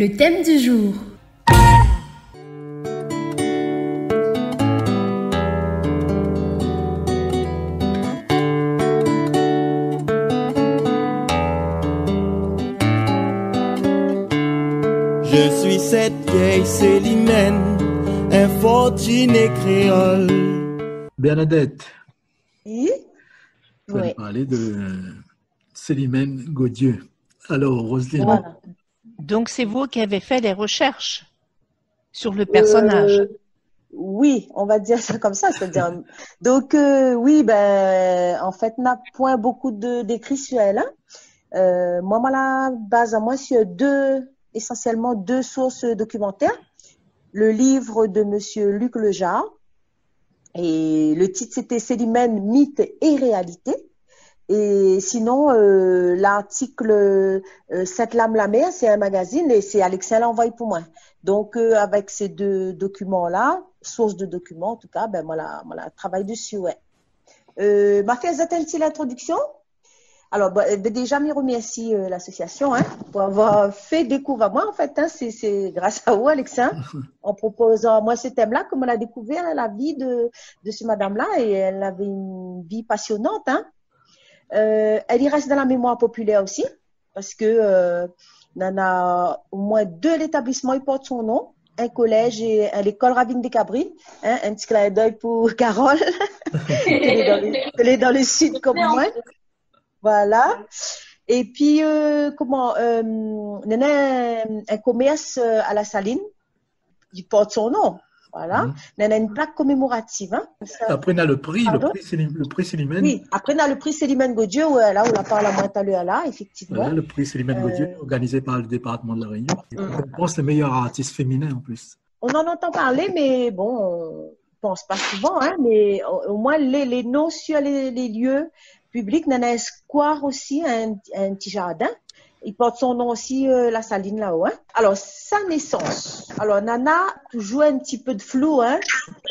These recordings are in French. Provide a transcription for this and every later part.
Le thème du jour. Je suis cette vieille Célimène, infortunée créole. Bernadette, Oui, tu vas nous oui, parler de Célimène Gaudieu. Alors, Roselyne, voilà. Donc, c'est vous qui avez fait les recherches sur le personnage. Oui, on va dire ça comme ça, c'est-à-dire. Donc, oui, ben, en fait, n'a point beaucoup d'écrits sur elle. Hein. Moi, la base à moi sur essentiellement deux sources documentaires. Le livre de Monsieur Luc Lejar, et le titre c'était Célimène, mythe et réalité. Et sinon, l'article Cette lame la mer, c'est un magazine et c'est Alexin l'envoie pour moi. Donc, avec ces deux documents-là, sources de documents en tout cas, ben moi, travaille dessus, ouais. M'a fait une petite introduction. Alors, déjà, je remercie l'association pour avoir fait découvrir moi, en fait. Hein, c'est grâce à vous, Alexin, en proposant moi ce thème-là, comme on a découvert la vie de ce madame-là et elle avait une vie passionnante. Hein. Elle y reste dans la mémoire populaire aussi, parce que il y en a au moins deux l'établissement qui portent son nom, un collège et l'école Ravine des Cabris. Hein, un petit clin d'œil pour Carole, elle est dans le sud comme moi. Voilà. Et puis, il y a un commerce à la Saline qui porte son nom. Voilà. Il y a une plaque commémorative. Hein. après, on a le prix Célimène. Oui, après, on a le prix Célimène Gaudieu, là, on la parle à Montalieu, là, effectivement. Voilà, le prix Célimène Gaudieu, organisé par le département de la Réunion. On pense les meilleurs artistes féminins en plus. On en entend parler, mais bon, on pense pas souvent, hein, mais au moins, les noms sur les lieux publics, il y a un square aussi, un petit jardin. Il porte son nom aussi, la Saline là-haut. Hein. Alors, sa naissance. Alors, Nana, toujours un petit peu de flou hein,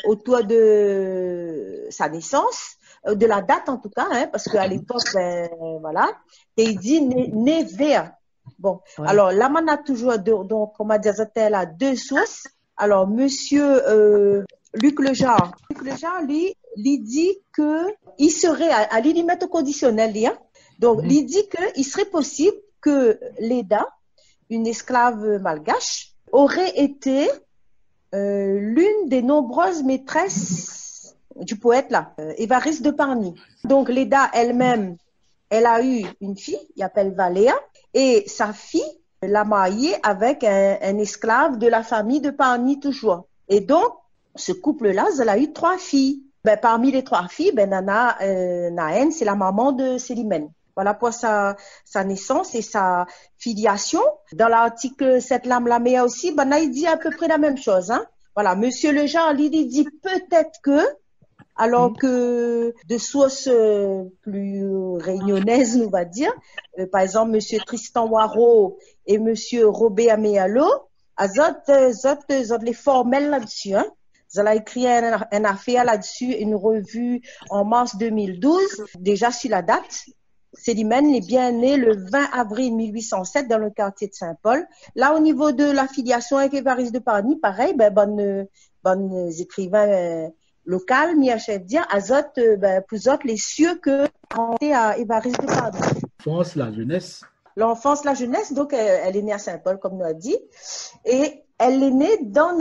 autour de sa naissance, de la date en tout cas, hein, parce qu'à l'époque, ben, voilà, il dit né vers. Bon, ouais. Alors là, on a toujours, donc, on m'a dit, là, deux sources. Alors, monsieur Luc Lejar, lui dit que il serait, à limite au conditionnel, hein. Donc, il dit qu'il serait possible que Leda, une esclave malgache, aurait été l'une des nombreuses maîtresses du poète là, Évariste de Parny. Donc Leda elle-même, elle a eu une fille, qui s'appelle Valéa, et sa fille l'a mariée avec un esclave de la famille de Parny toujours. Et donc, ce couple-là, elle a eu 3 filles. Ben, parmi les 3 filles, ben, Nana Naen, c'est la maman de Célimène. Voilà pour sa naissance et sa filiation. Dans l'article Cette lame la mer aussi, ben, il dit à peu près la même chose. Hein. Voilà, Monsieur Lejar, il dit peut-être que, alors que de sources plus réunionnaises, on va dire, par exemple, Monsieur Tristan Waro et Monsieur Robert Améalo, les formels là-dessus. Hein. Ils ont écrit une affaire là-dessus, une revue en mars 2012, déjà sur la date. Célimène est bien né le 20 avril 1807 dans le quartier de Saint-Paul. Là, au niveau de l'affiliation avec Évariste de Parny, pareil, ben, bonnes écrivains locaux, mi-chef dire, plus autres, les cieux que renté à Évariste de Parny. L'enfance, la jeunesse. L'enfance, la jeunesse, donc elle est née à Saint-Paul, comme nous a dit, et elle est née dans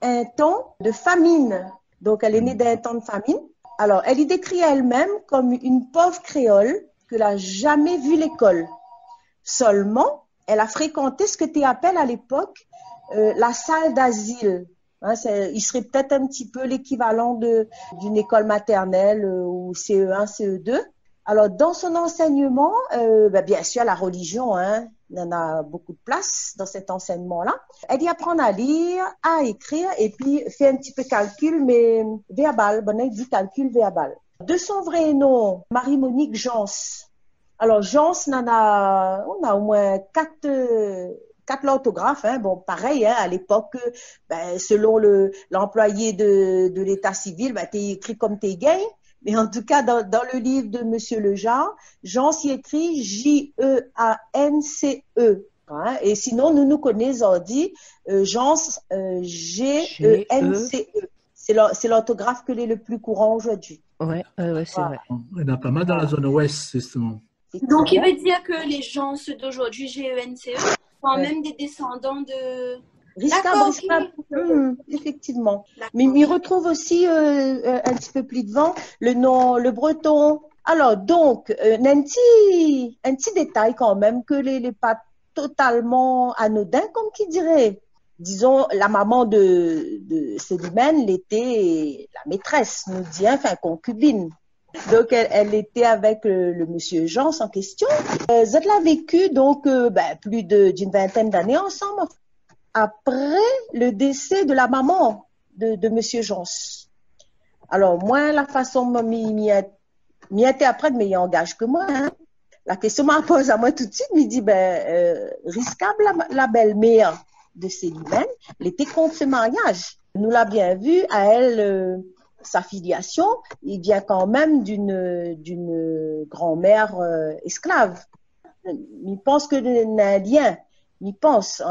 un temps de famine. Donc, elle est née dans un temps de famine. Alors, elle y décrit elle-même comme une pauvre créole qui n'a jamais vu l'école. Seulement, elle a fréquenté ce que tu appelles à l'époque la salle d'asile. Hein, il serait peut-être un petit peu l'équivalent d'une école maternelle ou CE1, CE2. Alors, dans son enseignement, bien sûr, la religion, hein, il y en a beaucoup de place dans cet enseignement-là. Elle y apprend à lire, à écrire et puis fait un petit peu calcul, mais verbal. Bon, elle dit calcul verbal. De son vrai nom, Marie-Monique Jans. Alors, Jans, on a au moins 4 orthographes. Hein. Bon, pareil, hein, à l'époque, selon l'employé de l'état civil, t'es écrit comme t'es gay. Mais en tout cas, dans le livre de Monsieur Lejar, Jean s'y écrit J-E-A-N-C-E. Hein? Et sinon, nous connaissons, on dit Jean, G-E-N-C-E. C'est l'orthographe que est le plus courant aujourd'hui. Ouais, c'est vrai. Il y en a pas mal dans la zone ouest, justement. Donc, il veut dire que les gens, ceux d'aujourd'hui, GENCE, sont même des descendants de... Riscable. Effectivement. Mais il retrouve aussi un petit peu plus devant le nom, le breton. Alors, donc, un petit détail quand même que les pas totalement anodin, comme qui dirait. Disons, la maman de Célimène l'était la maîtresse, nous dit, enfin, concubine. Donc, elle était avec le monsieur Jean en question. Vous l'a vécu, donc, plus d'une vingtaine d'années ensemble, après le décès de la maman de monsieur Jean. Alors, moi, la façon dont m'y interprète, mais il engage que moi, hein. La question m'a posée à moi tout de suite, il dit, risquable la belle-mère de Célimène, elle était contre ce mariage. Nous l'a bien vu, à elle, sa filiation, il vient quand même d'une grand-mère esclave. Il pense que n'a lien, il pense.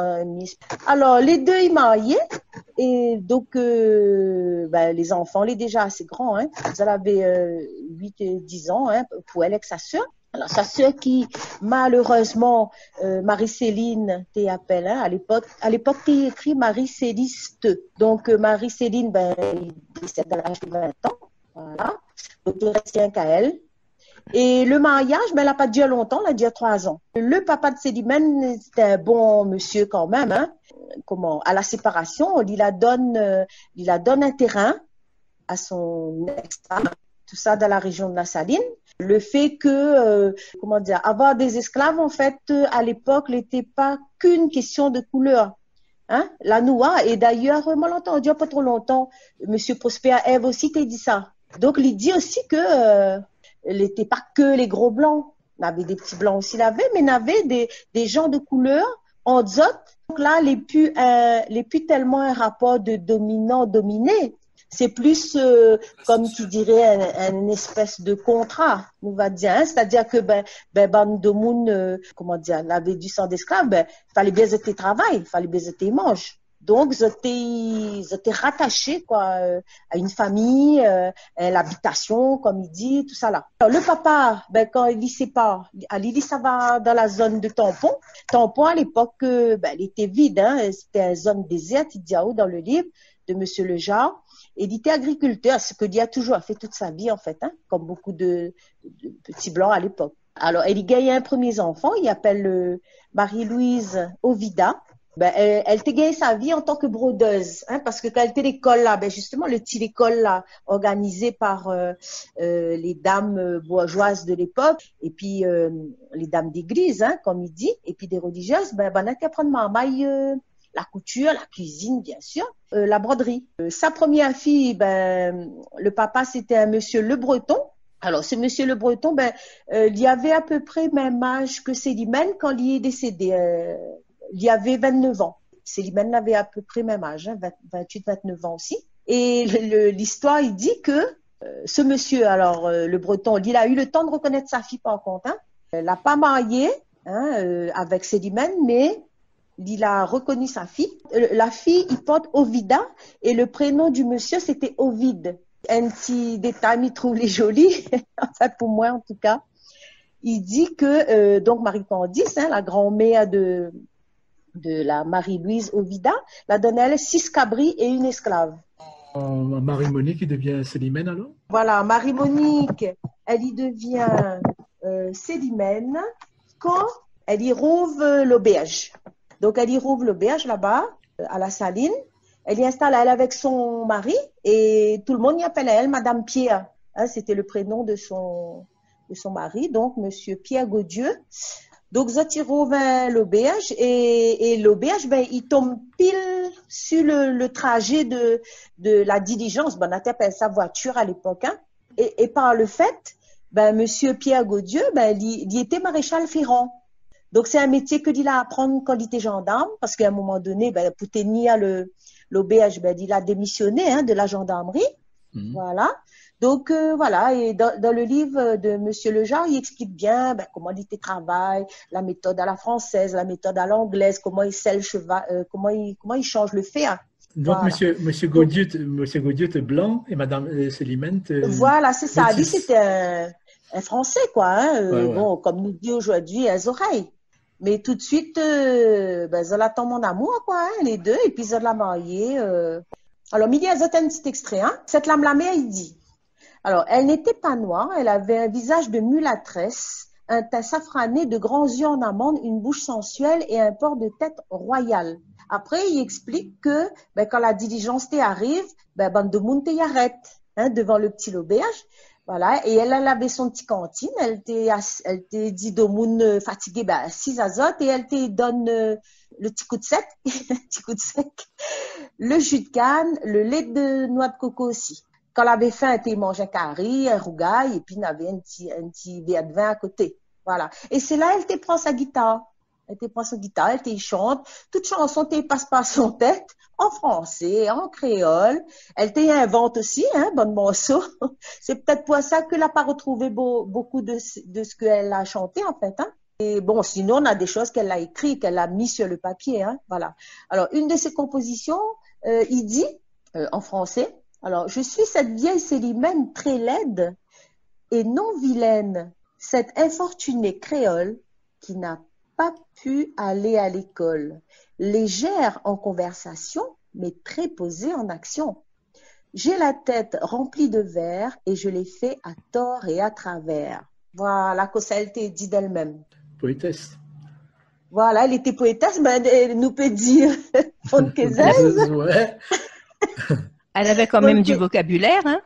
Alors, les deux, ils mariaient, et donc, les enfants, les déjà assez grands, hein. Elle avait 8 et 10 ans, hein, pour elle avec sa sœur. Alors, sa sœur qui, malheureusement, Marie-Céline, t'es appelée, hein, à l'époque, t'es écrit Marie-Céliste. Donc, Marie-Céline, il décède à l'âge de 20 ans. Voilà. Donc, il reste rien qu'à elle. Et le mariage, elle n'a pas duré longtemps, elle a duré 3 ans. Le papa de Célimène, c'était un bon monsieur quand même, hein. À la séparation, il la donne un terrain à son ex-femme. Tout ça dans la région de la Saline. Le fait que, avoir des esclaves, en fait, à l'époque, n'était pas qu'une question de couleur. Hein? La noix, et d'ailleurs, moi, l'entends, il n'y a pas trop longtemps, Monsieur Prosper Ève aussi t'a dit ça. Donc, il dit aussi que n'était pas que les gros blancs. Il y avait des petits blancs aussi, mais il y avait des gens de couleur en zot. Donc là, les plus tellement un rapport de dominant-dominé. C'est plus, comme qui dirait, une espèce de contrat, on va dire, hein? C'est-à-dire que, Bandomoun, avait du sang d'esclave, fallait bien jeter travail, fallait bien jeter mange. Donc, j'étais rattaché, à une famille, à l'habitation, comme il dit, tout ça là. Alors, le papa, quand il y sépare, ça va dans la zone de Tampon. Tampon, à l'époque, il était vide, hein? C'était une zone déserte, il dit dans le livre de Monsieur Lejar. Et il était agriculteur, ce que Dia toujours a fait toute sa vie, en fait, hein, comme beaucoup de petits blancs à l'époque. Alors, il gagne un premier enfant, il appelle Marie-Louise Ovida. Elle t'a gagné sa vie en tant que brodeuse, hein, parce que quand elle était à l'école là, justement, le petit école là, organisé par les dames bourgeoises de l'époque, et puis les dames d'église, hein, comme il dit, et puis des religieuses, elle a été apprendre marmaille, la couture, la cuisine, bien sûr, la broderie. Sa première fille, le papa, c'était un monsieur Le Breton. Alors, ce monsieur Le Breton, il y avait à peu près le même âge que Célimène quand il est décédé. Il y avait 29 ans. Célimène avait à peu près le même âge, hein, 28, 29 ans aussi. Et l'histoire, il dit que ce monsieur, alors Le Breton, il a eu le temps de reconnaître sa fille par contre. Hein. Elle n'a pas marié avec Célimène, mais il a reconnu sa fille. La fille, il porte Ovida et le prénom du monsieur, c'était Ovide. Un petit détail, il trouve les jolis, enfin pour moi en tout cas. Il dit que donc Marie Candice, hein, la grand-mère de la Marie-Louise Ovida, la donne elle 6 cabris et une esclave. Marie-Monique, qui devient Célimène alors? Voilà, Marie-Monique, elle y devient Célimène quand elle y rouvre l'auberge. Donc, elle y rouvre l'auberge là-bas, à la Saline. Elle y installe elle avec son mari et tout le monde y appelle elle Madame Pierre. Hein, c'était le prénom de son mari, donc Monsieur Pierre Gaudieu. Donc, ils rouvre l'auberge et l'auberge, il tombe pile sur le trajet de la diligence. On appelle ça voiture à l'époque. Hein. Et par le fait, Monsieur Pierre Gaudieu, il était maréchal ferrant. Donc, c'est un métier que il a apprendre quand il était gendarme, parce qu'à un moment donné, pour tenir l'auberge, il a démissionné de la gendarmerie. Voilà. Donc, voilà. Et dans le livre de Monsieur Lejean, il explique bien comment il travaille, la méthode à la française, la méthode à l'anglaise, comment il scelle le cheval, comment il change le fer. Donc, Voilà. monsieur Gaudieu est blanc et Madame Célimène. Voilà, c'est ça. Lui, métisse. c'était un Français, quoi. Hein. Ouais. Bon, comme nous dit aujourd'hui, elles oreilles. Mais tout de suite, ils attendent mon amour, quoi, hein, les deux. Et puis, ils ont la mariée. Alors, Midi a un petit extrait. Hein. Cette lame-lamée, il dit. Alors, elle n'était pas noire. Elle avait un visage de mulâtresse, un teint safrané, de grands yeux en amande, une bouche sensuelle et un port de tête royal. Après, il explique que quand la diligence arrive, bande de monde y arrête devant le petit auberge. Voilà, et elle avait son petit cantine, elle te dit de monde fatigué, 6 azotes, et elle te donne le petit coup de sec, le jus de canne, le lait de noix de coco aussi. Quand elle avait faim, elle te mangeait un curry, un rougail, et puis elle avait un petit verre de vin à côté. Voilà. Et c'est là, elle te prend sa guitare. Elle te chante. Toute chanson te passe par son tête, en français, en créole. Elle t'invente aussi, bon morceau. C'est peut-être pour ça qu'elle n'a pas retrouvé beaucoup de ce qu'elle a chanté, en fait. Et bon, sinon, on a des choses qu'elle a écrites, qu'elle a mis sur le papier. Voilà. Alors, une de ses compositions, il dit, en français, alors, je suis cette vieille Célimène très laide et non vilaine, cette infortunée créole qui n'a pas pu aller à l'école, légère en conversation, mais très posée en action. J'ai la tête remplie de vers et je l'ai fait à tort et à travers. Voilà, que ça a été dit d'elle-même. Poétesse. Voilà, elle était poétesse, mais elle nous peut dire Ouais. Elle avait quand même du vocabulaire, hein?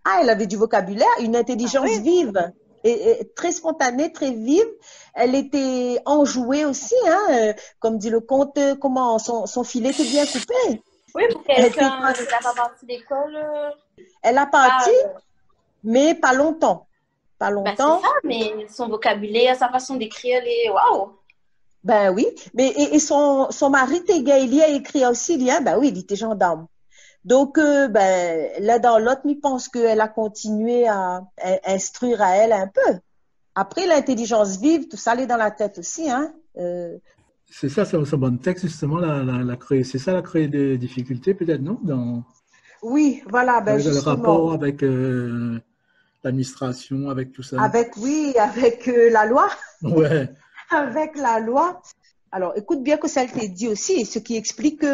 Ah, elle avait du vocabulaire, une intelligence vive. Et très spontanée, très vive. Elle était enjouée aussi, comme dit le conte, comment son filet était bien coupé. Oui, pour quelqu'un qui n'a pas parti d'école. Elle a parti, mais pas longtemps. Pas longtemps. C'est ça, mais son vocabulaire, sa façon d'écrire, elle est waouh. Ben oui, mais et son mari Tegaili a écrit aussi, oui, il était gendarme. Donc, l'un dans l'autre, je pense qu'elle a continué à instruire à elle un peu. Après, l'intelligence vive, tout ça, elle est dans la tête aussi, C'est ça, c'est un bon texte, justement, c'est ça, la créer des difficultés, peut-être, non? Oui, voilà, justement. Le rapport avec l'administration, avec tout ça. Avec la loi. Ouais. Avec la loi. Alors, écoute bien que ça t'est dit aussi, ce qui explique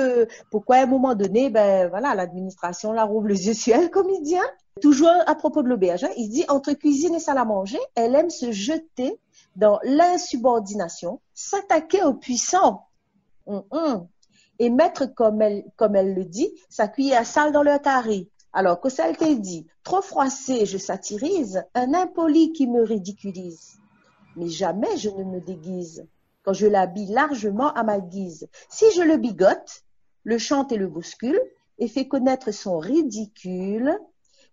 pourquoi à un moment donné, l'administration la rouvre les yeux sur elle, comme il dit. Toujours à propos de l'auberge, il dit, entre cuisine et salle à manger, elle aime se jeter dans l'insubordination, s'attaquer aux puissants, et mettre, comme elle le dit, sa cuillère sale dans leur carré. Alors, que ça t'est dit, trop froissé, je satirise, un impoli qui me ridiculise. Mais jamais je ne me déguise. Quand je l'habille largement à ma guise. Si je le bigote, le chante et le bouscule, et fait connaître son ridicule,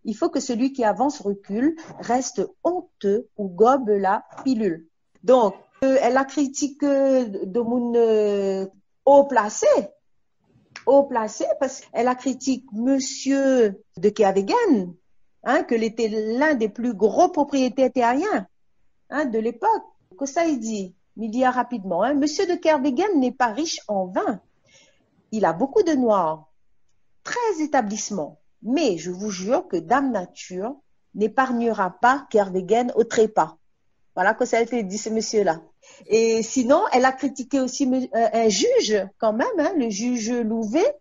il faut que celui qui avance recule, reste honteux ou gobe la pilule. Donc, elle a critiqué de mon haut placé, parce qu'elle a critiqué Monsieur de Kervegen, que était l'un des plus gros propriétaires terriens de l'époque. Que ça il dit? Il dit rapidement, Monsieur de Kervegen n'est pas riche en vin. Il a beaucoup de noirs, 13 établissements. Mais je vous jure que Dame Nature n'épargnera pas Kervegen au trépas. Voilà que ça a été dit, ce monsieur-là. Et sinon, elle a critiqué aussi un juge, quand même, le juge Louvet.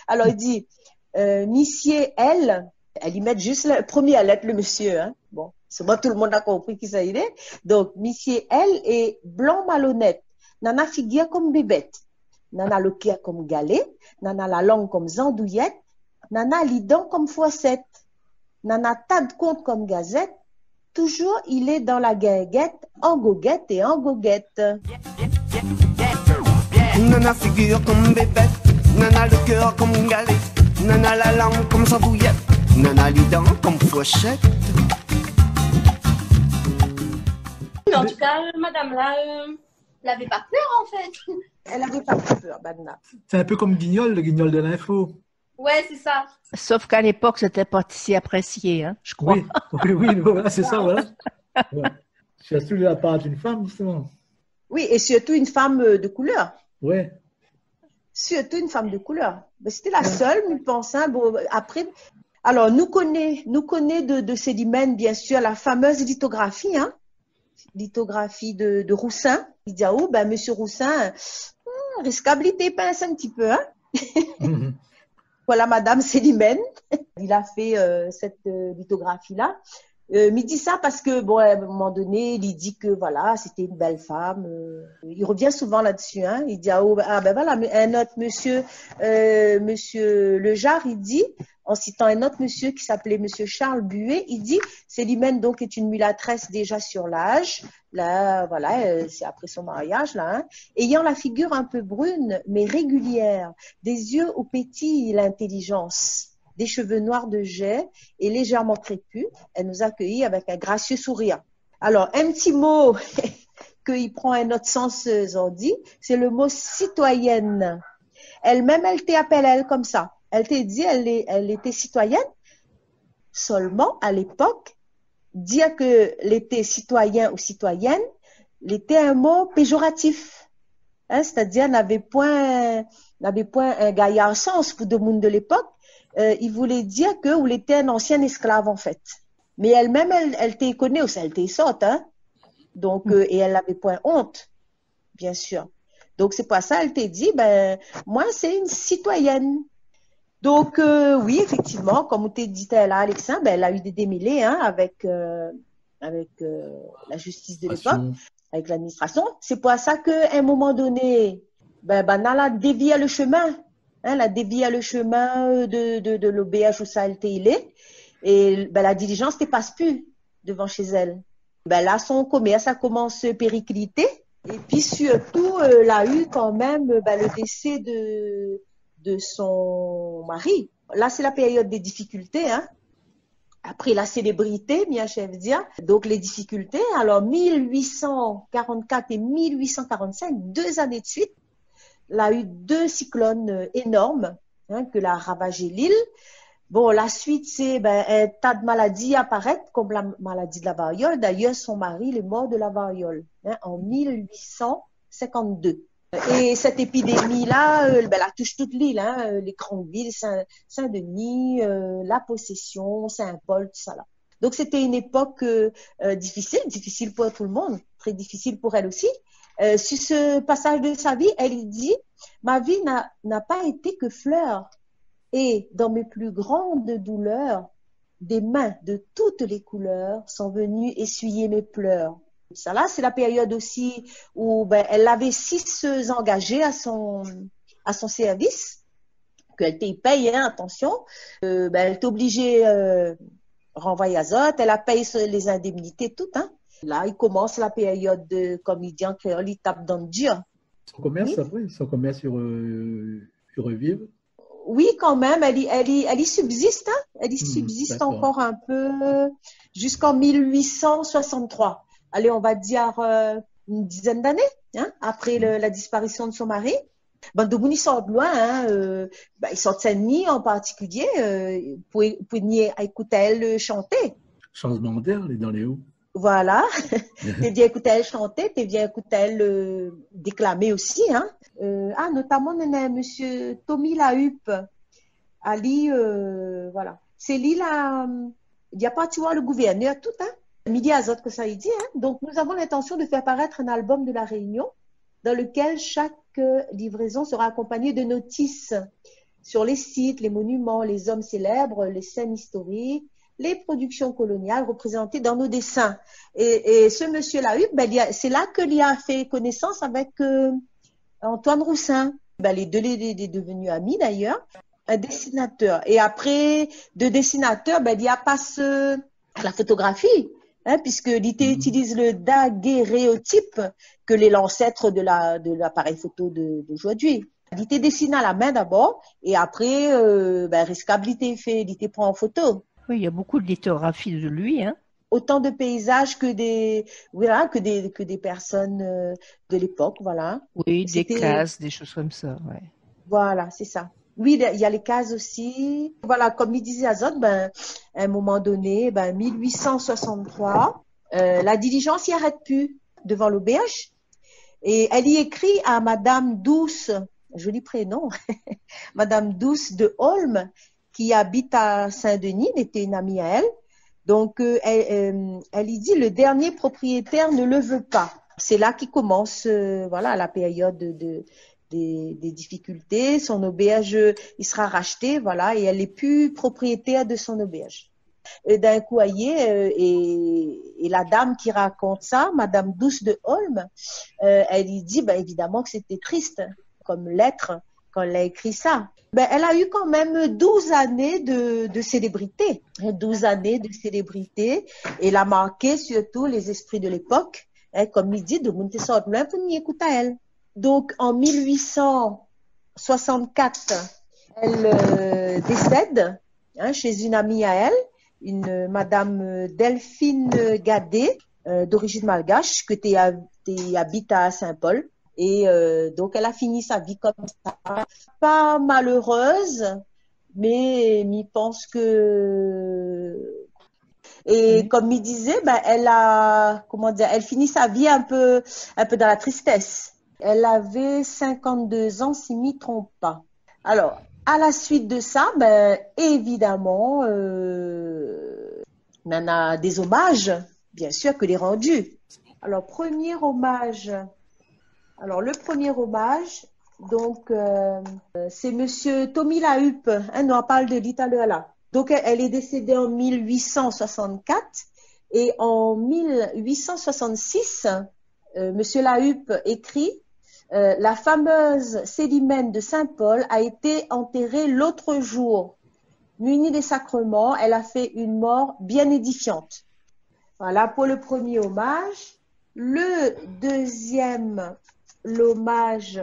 Alors, il dit, Missier, elle y met juste la première lettre, le monsieur, Bon, c'est moi, tout le monde a compris qui ça il est. Donc, Missier, elle est blanc malhonnête. Nana figure comme bébête. Nana le cœur comme galet. Nana la langue comme zandouillette. Nana les dents comme foissette. Nana tas de compte comme gazette. Toujours, il est dans la guinguette, en goguette et en goguette. Nana figure comme bébête. Nana le cœur comme galet. Nana la langue comme zandouillette. Nana les dents comme foissette. En tout cas, madame là, elle n'avait pas peur en fait. Elle n'avait pas peur, Badna. C'est un peu comme Guignol, le Guignol de l'info. Ouais, c'est ça. Sauf qu'à l'époque, c'était pas si apprécié, hein, je crois. Oui, oui, voilà, c'est ça, voilà. Ouais. Surtout de la part d'une femme, justement. Oui, et surtout une femme de couleur. Ouais. Surtout une femme de couleur. Ben, c'était la seule, je pense. Hein. Bon, après, alors, nous connaît de Célimène, bien sûr, la fameuse lithographie, hein. Lithographie de Roussin. Il dit, ah, oh, ben, monsieur Roussin, risquabilité pince un petit peu, hein. Mhm. Voilà, madame Célimène. Il a fait cette lithographie-là. Il dit ça parce que, bon, à un moment donné, il dit que, voilà, c'était une belle femme. Il revient souvent là-dessus, hein. Il dit, ah, oh, ah, ben voilà, un autre monsieur, monsieur Lejar, il dit, en citant un autre monsieur qui s'appelait monsieur Charles Buet, il dit, Célimène, donc, est une mulâtresse déjà sur l'âge. Là, voilà, c'est après son mariage, là, hein. Ayant la figure un peu brune, mais régulière, des yeux où pétille l'intelligence, des cheveux noirs de jet et légèrement crépus. Elle nous accueillit avec un gracieux sourire. Alors, un petit mot qu'il prend un autre sens, Zordi, c'est le mot citoyenne. Elle-même, elle t'appelle elle comme ça. Elle t'a dit, elle était citoyenne. Seulement, à l'époque, dire que l'était citoyen ou citoyenne, l'était un mot péjoratif. Hein, c'est-à-dire, n'avait point un gaillard sens pour le monde de l'époque. Il voulait dire que ou était un ancien esclave en fait. Mais elle-même, elle t'y connaît aussi, elle t'y sorte, hein. Donc, et elle n'avait point honte, bien sûr. Donc c'est pour ça elle t'a dit, ben moi c'est une citoyenne. Donc oui, effectivement, comme on t'a dit là, Alexandre, ben elle a eu des démêlés, hein, avec la justice de l'époque, avec l'administration. C'est pour ça qu'à un moment donné, ben Nala dévie le chemin. Hein, la dévie le chemin de l'OBH où ça il est. Et ben, la diligence ne passe plus devant chez elle. Ben, là, son commerce a commencé à péricliter. Et puis surtout, elle a eu quand même ben, le décès de son mari. Là, c'est la période des difficultés. Hein. Après la célébrité, Mia Chefdia. Donc les difficultés. Alors 1844 et 1845, 2 années de suite. Elle a eu 2 cyclones énormes, hein, que l'a ravagé l'île. Bon, la suite, c'est ben, un tas de maladies apparaître, comme la maladie de la variole. D'ailleurs, son mari il est mort de la variole, hein, en 1852. Et cette épidémie-là, ben, elle touche toute l'île, hein, les grandes villes, Saint-Denis, La Possession, Saint-Paul, tout ça là. Donc, c'était une époque difficile pour tout le monde, très difficile pour elle aussi. Sur ce passage de sa vie, elle dit « Ma vie n'a pas été que fleurs, et dans mes plus grandes douleurs, des mains de toutes les couleurs sont venues essuyer mes pleurs. » Ça là, c'est la période aussi où ben, elle avait 6 engagés à son service, qu'elle te paye, hein, attention. Ben, elle est obligée renvoyer à Zot, elle a payé les indemnités, toutes, hein. Là, il commence la période de, comme il dit en créole, il tape dans le dur. Son commerce, après, son commerce sur revive. Oui, quand même, elle y subsiste, hein. Elle y subsiste encore un peu jusqu'en 1863. Allez, on va dire une dizaine d'années, hein, après la disparition de son mari. Ben, de Bouni sort de loin, hein, ben, il sort de Saint-Denis en particulier, pour venir écouter elle chanter. Changement d'air, elle est dans les hauts. Voilà, t'es bien écouté elle chanter, t'es bien écouté elle déclamer aussi, hein. Notamment monsieur Tommy Lahuppe, Ali, voilà. C'est lui là, il n'y a pas, tu vois, le gouverneur, tout, hein. Midi Azot que ça y dit, hein. Donc nous avons l'intention de faire paraître un album de la Réunion dans lequel chaque livraison sera accompagnée de notices sur les sites, les monuments, les hommes célèbres, les scènes historiques, les productions coloniales représentées dans nos dessins. Et ce monsieur Lahuppe, ben, c'est là qu'il a fait connaissance avec Antoine Roussin. Ben, les deux sont devenus amis d'ailleurs, un dessinateur. Et après, de dessinateur, ben, il y a passe la photographie, hein, puisque l'IT utilise le daguerréotype, que les ancêtres de l'appareil photo d'aujourd'hui. L'IT dessine à la main d'abord, et après, ben, risquabilité fait, l'IT prend en photo. Oui, il y a beaucoup de lithographie de lui, hein. Autant de paysages que des personnes de l'époque, voilà. Oui, des cases, des choses comme ça, ouais. Voilà, c'est ça. Oui, il y a les cases aussi. Voilà, comme il disait Azote, ben, à un moment donné, ben, 1863, la diligence n'y arrête plus devant l'auberge. Et elle y écrit à Madame Douce, joli prénom, Madame Douce de Holm, qui habite à Saint-Denis, était une amie à elle. Donc, elle y dit, le dernier propriétaire ne le veut pas. C'est là qu'il commence, voilà, la période des difficultés. Son auberge, il sera racheté, voilà, et elle n'est plus propriétaire de son auberge. Et d'un coup, et la dame qui raconte ça, Madame Douce de Holm, elle y dit, ben, évidemment que c'était triste comme lettre quand elle a écrit ça. Ben, elle a eu quand même 12 années de célébrité. 12 années de célébrité. Et elle a marqué surtout les esprits de l'époque. Hein, comme il dit, de monter ça au loin pour n'y écouter à elle. Donc, en 1864, elle décède chez une amie à elle, une Madame Delphine Gadet, d'origine malgache, qui habite à Saint-Paul. Et donc, elle a fini sa vie comme ça. Pas malheureuse, mais il pense que... Et comme il disait, ben, elle finit sa vie un peu dans la tristesse. Elle avait 52 ans, si je ne me trompe pas. Alors, à la suite de ça, ben, évidemment, on en a des hommages, bien sûr, que les rendus. Alors, le premier hommage, donc, c'est Monsieur Tommy Lahuppe, hein, on parle de l'Italien là. Donc, elle est décédée en 1864 et en 1866, Monsieur Lahuppe écrit la fameuse Célimène de Saint-Paul a été enterrée l'autre jour. Munie des sacrements, elle a fait une mort bien édifiante. Voilà pour le premier hommage. Le deuxième hommage,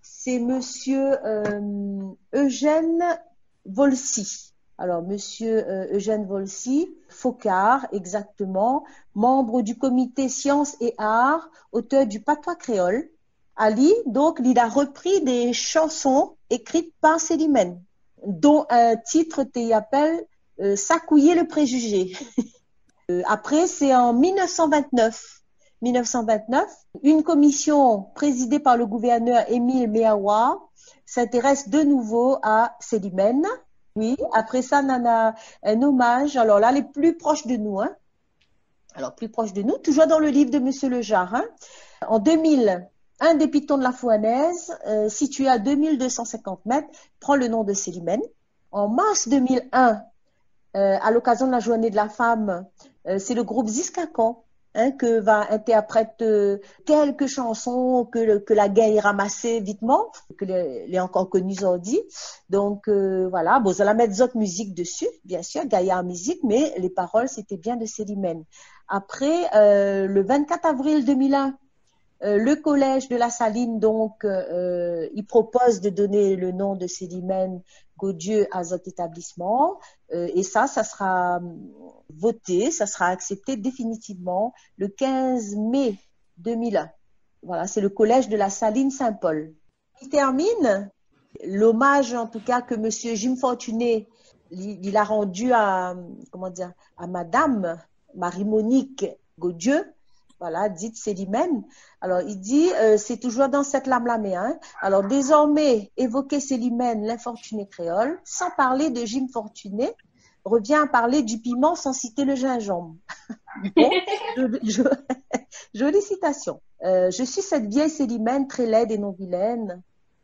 c'est Monsieur Eugène Volsi. Alors, Monsieur Eugène Volsi, Focard, exactement, membre du comité Sciences et Arts, auteur du patois créole. Ali, donc, il a repris des chansons écrites par Célimène, dont un titre qui appelle S'accouiller le préjugé. Après, c'est en 1929, une commission présidée par le gouverneur Émile Méawa s'intéresse de nouveau à Célimène. Oui, après ça, on a un hommage. Alors là, les plus proches de nous, hein. Alors, plus proches de nous, toujours dans le livre de Monsieur Lejar, hein. En 2000, un des pitons de la Fouanaise, situé à 2250 mètres, prend le nom de Célimène. En mars 2001, à l'occasion de la Journée de la Femme, c'est le groupe Ziskakan que va interpréter quelques chansons que la guerre ramassée vitement, que les encore connus aujourd'hui. Donc voilà, bon, ça la mettre d'autres musiques dessus, bien sûr, Gaïa musique, mais les paroles c'était bien de Célimène. Après, le 24 avril 2001, le collège de la Saline, donc, il propose de donner le nom de Célimène Gaudieu à cet établissement. Et ça sera voté, ça sera accepté définitivement le 15 mai 2001. Voilà, c'est le collège de la Saline Saint-Paul. Il termine l'hommage, en tout cas, que Monsieur Jim Fortuné, il a rendu à Madame Marie-Monique Gaudieu, voilà, dite Célimène. Alors, il dit, c'est toujours dans cette lame-lamée, hein. Alors, désormais, évoquer Célimène, l'infortuné créole, sans parler de Jim Fortuné, revient à parler du piment sans citer le gingembre. Bon, jolie citation. Je suis cette vieille Célimène très laide et non vilaine,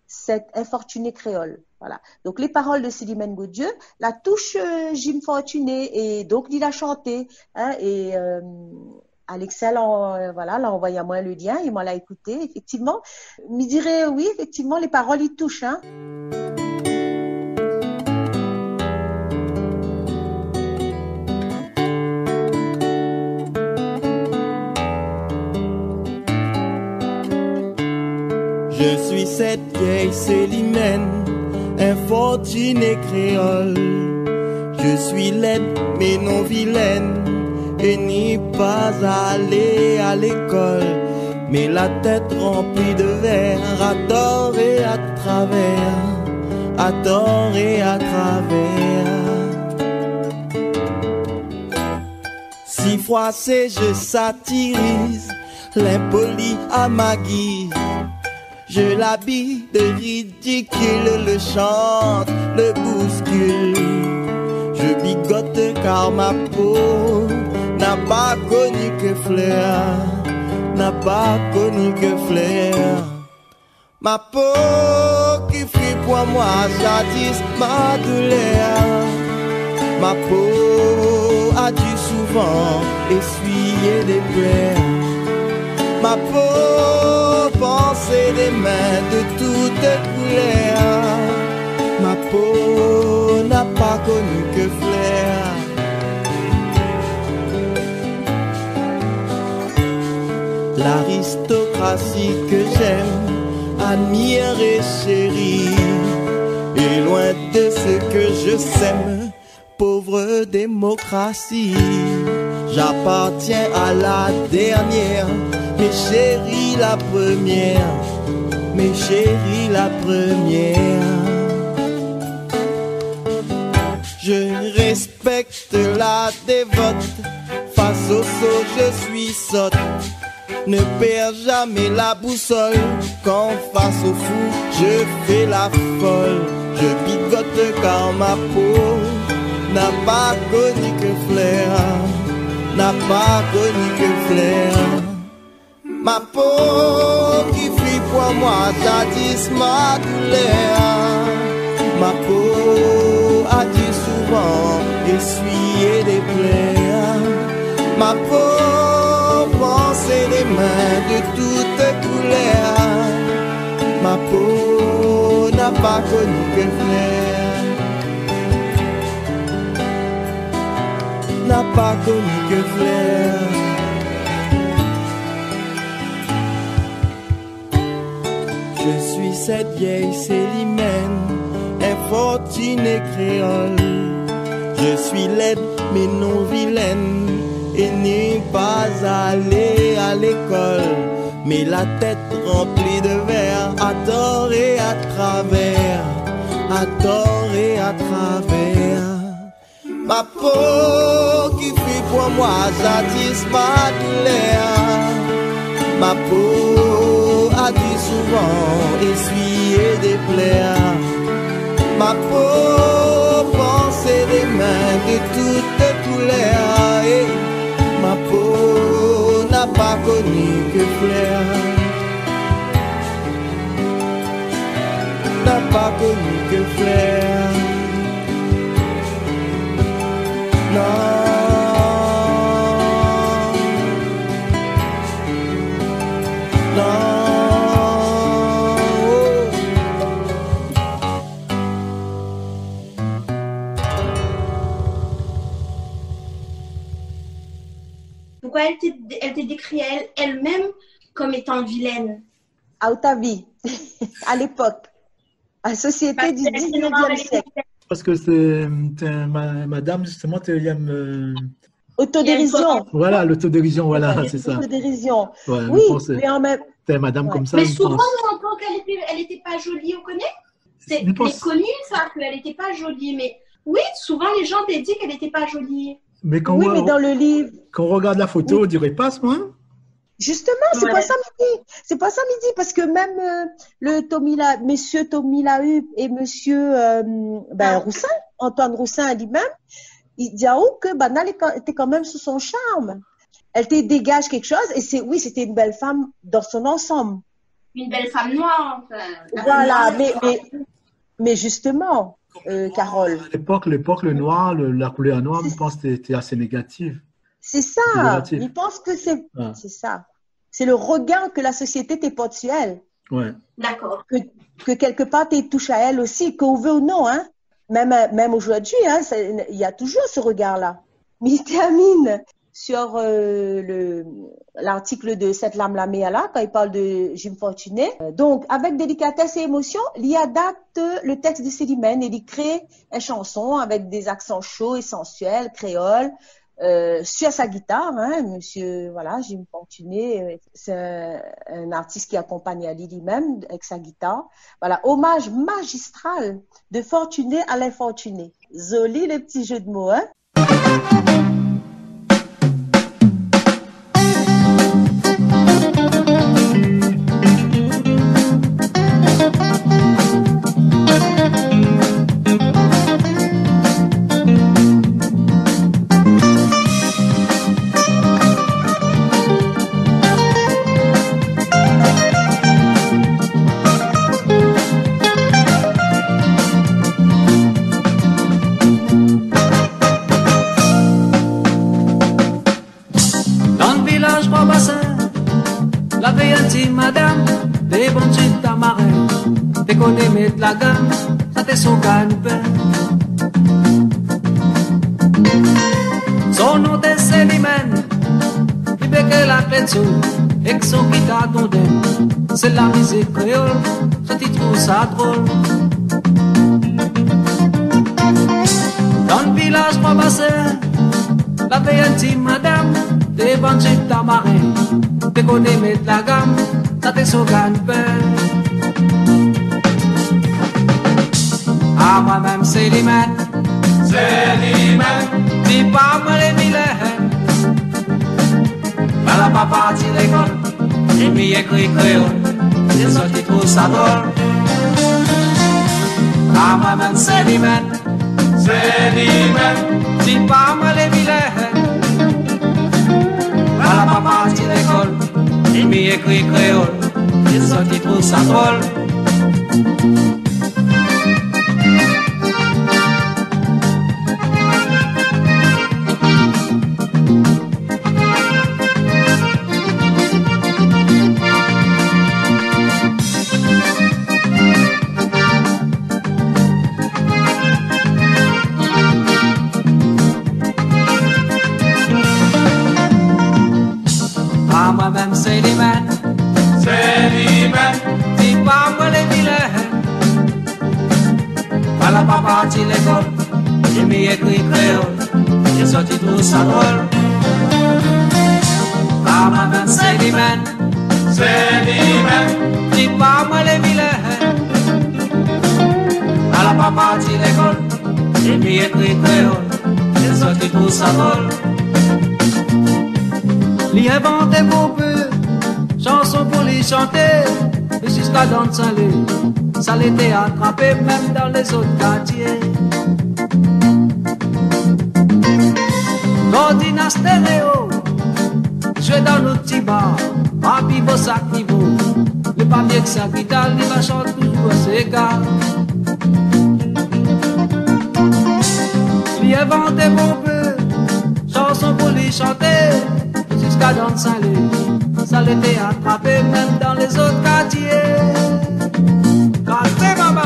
cette infortunée créole. Voilà. Donc, les paroles de Célimène Gaudieu, la touche Jim Fortuné, et donc, il a chanté, hein, et Alexa l'a envoyé à moi le lien, il m'en l'a écouté, effectivement. Il me dirait, oui, effectivement, les paroles, ils touchent, hein. Je suis cette vieille Célimène, infortunée créole. Je suis laide mais non vilaine, et n'y pas aller à l'école, mais la tête remplie de verre, à tort et à travers. à tort et à travers. Si froissé je satirise, l'impoli à ma guise. Je l'habille de ridicule, le chante, le bouscule. Je bigote car ma peau n'a pas connu que fleur, n'a pas connu que fleur. Ma peau qui fut pour moi jadis ma douleur. Ma peau a dû souvent essuyer des plaies. Ma peau pensait des mains de toutes couleurs. Ma peau n'a pas connu que flair. L'aristocratie que j'aime, admire et chérie, est loin de ce que je sème, pauvre démocratie. J'appartiens à la dernière, mes chéris la première, mes chéris la première. Je respecte la dévote, face au sot je suis sotte. Ne perds jamais la boussole, quand face au fou je fais la folle. Je bigote car ma peau n'a pas connu que flair, n'a pas connu que flair. Ma peau qui fut pour moi jadis ma douleur. Ma peau a dû souvent essuyer des plaies. Ma peau pensait des mains de toutes couleurs. Ma peau n'a pas connu que flair, n'a pas connu que flair. Je suis cette vieille célimène, infortunée créole. Je suis laide mais non vilaine, et n'est pas allée à l'école, mais la tête remplie de verre, à tort et à travers, à tort et à travers. Ma peau qui fut pour moi jadis ma douleur. Ma peau a dû souvent essuyer des plaies. Ma peau pensait des mains de toutes couleurs. Et ma peau n'a pas connu que flair, n'a pas connu que flair. Non. Pourquoi elle te décrit elle-même comme étant vilaine? À Otavi, à l'époque, à la société du 19e siècle. Parce que c'est madame, justement, tu aimes. Autodérision. Voilà, l'autodérision, voilà, c'est ça. Autodérision. Ouais, Oui, mais en même t'es madame comme ça. Mais souvent, on entend qu'elle n'était pas jolie, on connaît? C'est connu, ça, qu'elle n'était pas jolie. Mais oui, souvent, les gens te disent qu'elle n'était pas jolie. Mais quand oui, mais dans le livre. Quand on regarde la photo, on dirait pas, moi. Justement, c'est pas ça midi. C'est pas ça midi parce que même monsieur Tommy Lahup et monsieur Roussin, Antoine Roussin lui-même, il dit que Banal était quand même sous son charme. Elle te dégage quelque chose et c'était une belle femme dans son ensemble. Une belle femme noire, enfin. Voilà, mais justement, Carole. À l'époque, le noir, la couleur noire, je pense que c'était assez négative. C'est ça. Je pense que c'est ça. C'est le regard que la société te porte sur elle. Ouais. D'accord. Que quelque part, tu touches à elle aussi, qu'on veut ou non. Hein. Même aujourd'hui, hein, il y a toujours ce regard-là. Mais il termine sur l'article de Cette lame la méala, quand il parle de Jim Fortuné. Donc, avec délicatesse et émotion, il adapte le texte de Célimène et il crée une chanson avec des accents chauds et sensuels, créoles, sur sa guitare, hein, monsieur, voilà, Jim Fortuné, c'est un artiste qui accompagne Ali lui-même avec sa guitare. Voilà, hommage magistral de Fortuné à l'infortuné. Joli le petit jeu de mots, hein. Madame, des bons jeans tamarin, des connais mettre la gamme, ça t'est son canne-pain. Son nom est Célimène, il fait que la clé dessous, et que son guitare tondaine. C'est la musique créole, je t'y trouve ça drôle. Dans le village, moi, bassin, la veille intime, madame, des bons jeans tamarin, des connais mettre la gamme. Ça te sougane peine. À moi-même c'est l'imène. Dis pas moi les vilaines. À la papa parti l'école. Et m'y écrit créole. J'ai sorti tout ça drôle. À moi-même c'est l'imène. Dis pas moi les vilaines. À la papa parti l'école. Et m'y écrit créole, j'ai sorti tout ça drôle. À moi-même c'est les mains. Dis pas moi les vilains. À la papa parti l'école. J'ai mis écrit créole. J'ai sorti tout ça drôle. À moi-même c'est les mains. Dis pas moi les vilains. À la papa parti l'école. J'ai mis écrit créole. J'ai sorti tout ça drôle. L'y inventé pour peu, chanson pour les chanter, et jusqu'à dans le salé, ça l'était attrapé même dans les autres quartiers. L'ordinateur stéréo, joué dans le petit bar, à pivot sac niveau, le papier que sa guitare, il va chanter toujours à ses gars. L'y inventé pour peu, chanson pour les chanter, jusqu'à dans le salé, ça l'était attrapé même dans les autres quartiers. Cassez maman!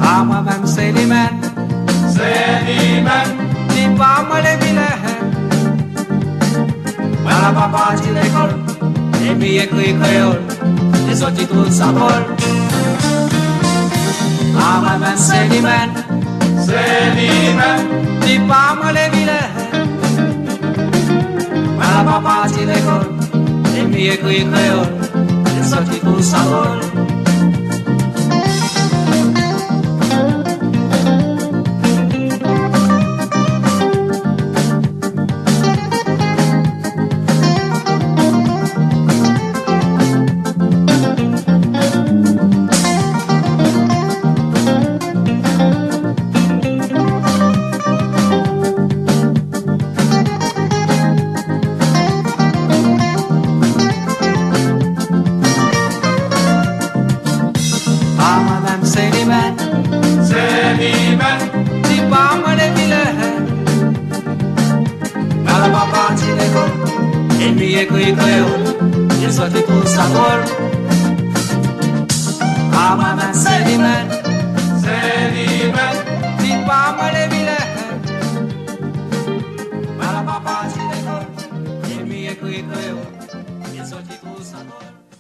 À moi-même c'est l'imène. Dis pas moi les vilains. À la papa parti l'école. Et puis écrit créole. J'ai sorti tout ça drôle. À moi-même c'est l'imène. Dis pas moi les vilains. À la papa parti l'école. Et puis écrit créole. J'ai sorti tout ça drôle. mi écrit créole, il sorti tout ça drôle. Ah, maman, c'est lui-même, dis pas moi les vilains. Mal à papa, tu l'école, il mi écrit créole, il sorti tout ça drôle.